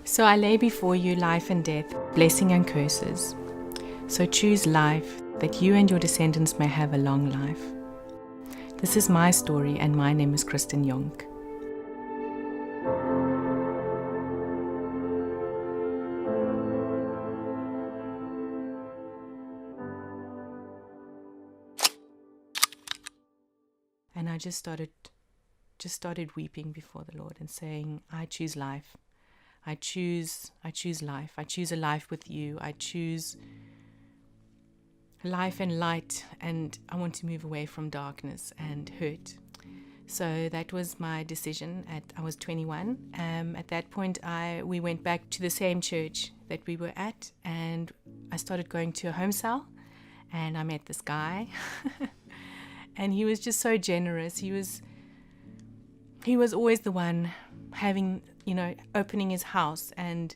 So I lay before you life and death, blessing and curses. So choose life, that you and your descendants may have a long life. This is my story, and my name is Kristine Jonck. And I just started weeping before the Lord and saying, I choose life. I choose life. I choose a life with you. I choose life and light, and I want to move away from darkness and hurt. So that was my decision. I was 21. At that point, we went back to the same church that we were at, and I started going to a home cell, and I met this guy. And he was just so generous. He was always the one opening his house and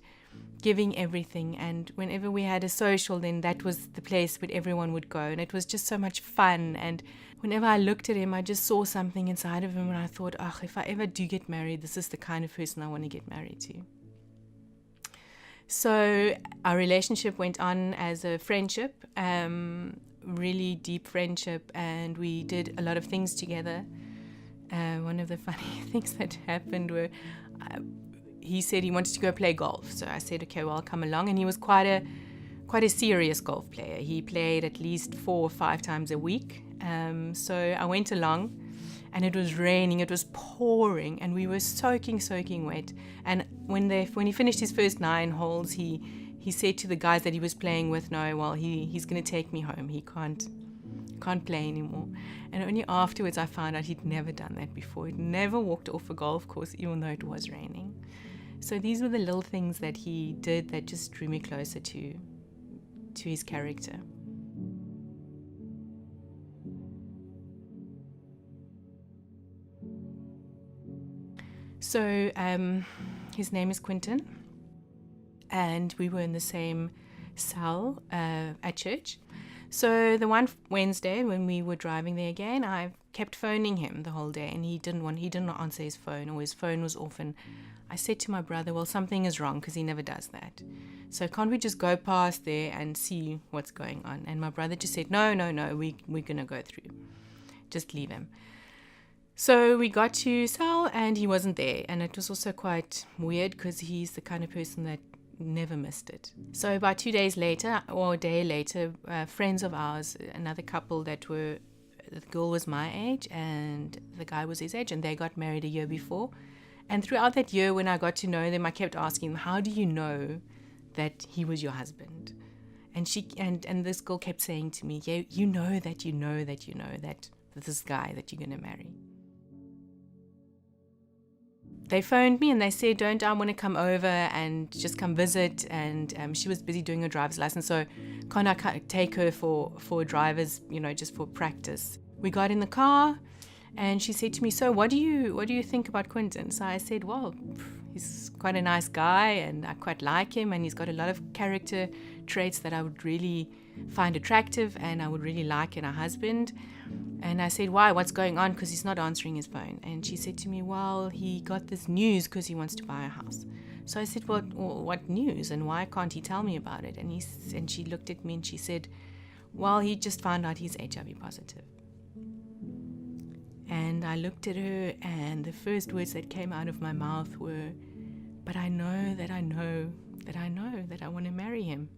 giving everything. And whenever we had a social, then that was the place where everyone would go. And it was just so much fun. And whenever I looked at him, I just saw something inside of him. And I thought, if I ever do get married, this is the kind of person I want to get married to. So our relationship went on as a friendship, really deep friendship. And we did a lot of things together. One of the funny things that happened were he said he wanted to go play golf. So I said, okay, well, I'll come along. And he was quite a serious golf player. He played at least 4 or 5 times a week. So I went along, and it was raining. It was pouring, and we were soaking wet. And when he finished his first 9 holes, he said to the guys that he was playing with, no, well, he's going to take me home. He can't play anymore. And only afterwards I found out he'd never done that before. He'd never walked off a golf course even though it was raining. So these were the little things that he did that just drew me closer to his character. So his name is Quintin, and we were in the same cell at church. So the one Wednesday when we were driving there again, I kept phoning him the whole day, and he did not answer his phone, or his phone was off. And I said to my brother, well, something is wrong, because he never does that. So can't we just go past there and see what's going on? And my brother just said, no, we're going to go through. Just leave him. So we got to cell, and he wasn't there. And it was also quite weird, because he's the kind of person that never missed it. So about 2 days later, or a day later, friends of ours, another couple the girl was my age and the guy was his age, and they got married a year before. And throughout that year, when I got to know them, I kept asking them, how do you know that he was your husband? And and this girl kept saying to me, yeah, you know that this guy that you're going to marry. They phoned me and they said, don't I want to come over and just come visit? And she was busy doing her driver's license, so can't I take her for a driver's, just for practice? We got in the car, and she said to me, so what do you think about Quintin? So I said, well, he's quite a nice guy, and I quite like him, and he's got a lot of character traits that I would really find attractive and I would really like in a husband. And I said, why? What's going on? Because he's not answering his phone. And she said to me, well, he got this news because he wants to buy a house. So I said, well, what news? And why can't he tell me about it? And she looked at me and she said, well, he just found out he's HIV positive. And I looked at her, and the first words that came out of my mouth were, but I know that I want to marry him.